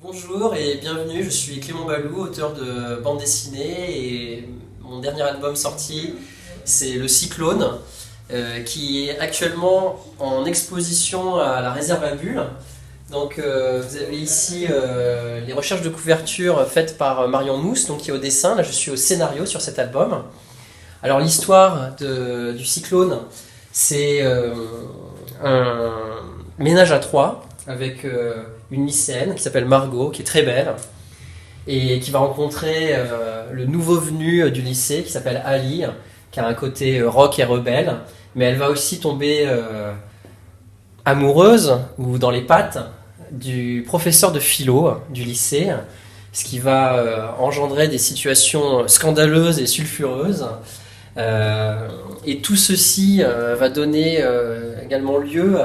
Bonjour et bienvenue, je suis Clément Balou, auteur de bande dessinée et mon dernier album sorti c'est Le Cyclone qui est actuellement en exposition à la réserve à Bulle. Donc vous avez ici les recherches de couverture faites par Marion Mousse donc, qui est au dessin, là je suis au scénario sur cet album. Alors l'histoire du Cyclone c'est un ménage à trois avec une lycéenne qui s'appelle Margot, qui est très belle, et qui va rencontrer le nouveau venu du lycée qui s'appelle Ali, qui a un côté rock et rebelle, mais elle va aussi tomber amoureuse ou dans les pattes du professeur de philo du lycée, ce qui va engendrer des situations scandaleuses et sulfureuses. Et tout ceci va donner également lieu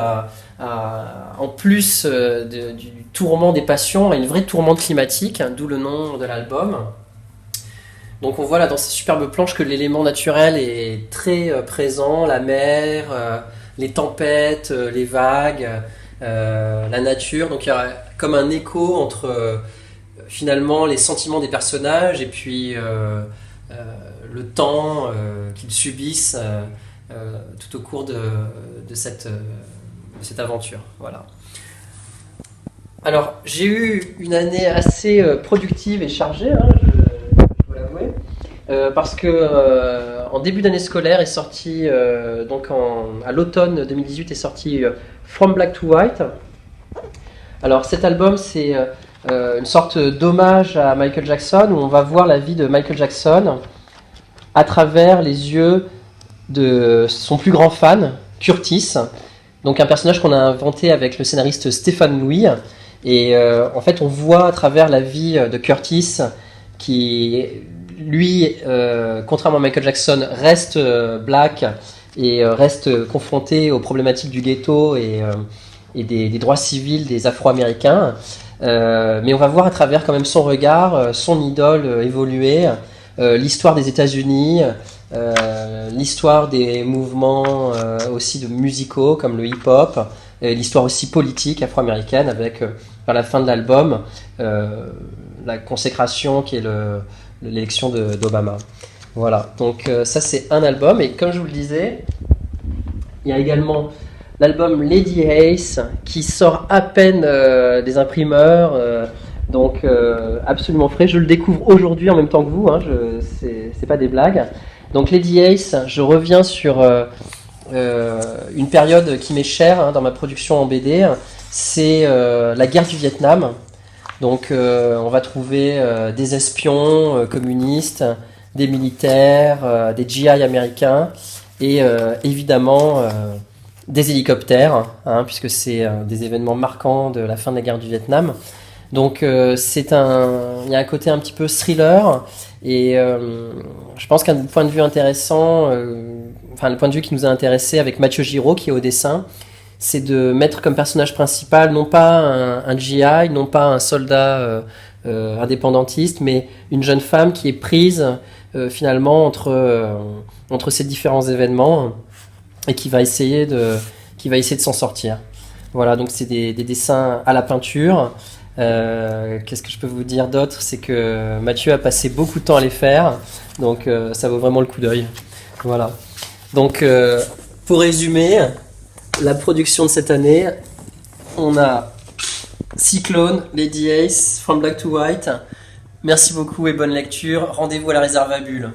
en plus du tourment des passions, à une vraie tourmente climatique, d'où le nom de l'album. Donc on voit là dans ces superbes planches que l'élément naturel est très présent, la mer, les tempêtes, les vagues, la nature. Donc il y a comme un écho entre finalement les sentiments des personnages et puis le temps qu'ils subissent tout au cours de cette aventure. Voilà. Alors, j'ai eu une année assez productive et chargée, je dois l'avouer, parce que en début d'année scolaire est sorti, à l'automne 2018 est sorti From Black to White. Alors, cet album, c'est une sorte d'hommage à Michael Jackson, où on va voir la vie de Michael Jackson à travers les yeux de son plus grand fan, Curtis. Donc un personnage qu'on a inventé avec le scénariste Stéphane Louis. Et en fait, on voit à travers la vie de Curtis qui, lui, contrairement à Michael Jackson, reste black et reste confronté aux problématiques du ghetto et des droits civils des Afro-Américains. Mais on va voir à travers quand même son regard, son idole évoluer, l'histoire des États-Unis, l'histoire des mouvements aussi de musicaux comme le hip-hop, l'histoire aussi politique afro-américaine avec vers la fin de l'album la consécration qui est l'élection d'Obama. Voilà, donc ça c'est un album, et comme je vous le disais, il y a également l'album Lady Ace qui sort à peine des imprimeurs, donc absolument frais. Je le découvre aujourd'hui en même temps que vous, c'est pas des blagues. Donc Lady Ace, je reviens sur une période qui m'est chère dans ma production en BD, c'est la guerre du Vietnam. Donc on va trouver des espions communistes, des militaires, des GI américains et évidemment des hélicoptères, puisque c'est des événements marquants de la fin de la guerre du Vietnam. Donc il y a un côté un petit peu thriller, et je pense qu'un point de vue intéressant, le point de vue qui nous a intéressé avec Mathieu Giraud qui est au dessin, c'est de mettre comme personnage principal non pas un GI, non pas un soldat indépendantiste, mais une jeune femme qui est prise finalement entre ces différents événements et qui va essayer de s'en sortir. Voilà, donc c'est des dessins à la peinture. Qu'est-ce que je peux vous dire d'autre? C'est que Mathieu a passé beaucoup de temps à les faire, donc ça vaut vraiment le coup d'œil. Voilà. Donc pour résumer, la production de cette année, on a Cyclone, Lady Ace, From Black to White. Merci beaucoup et bonne lecture. Rendez-vous à la réserve à Bulle.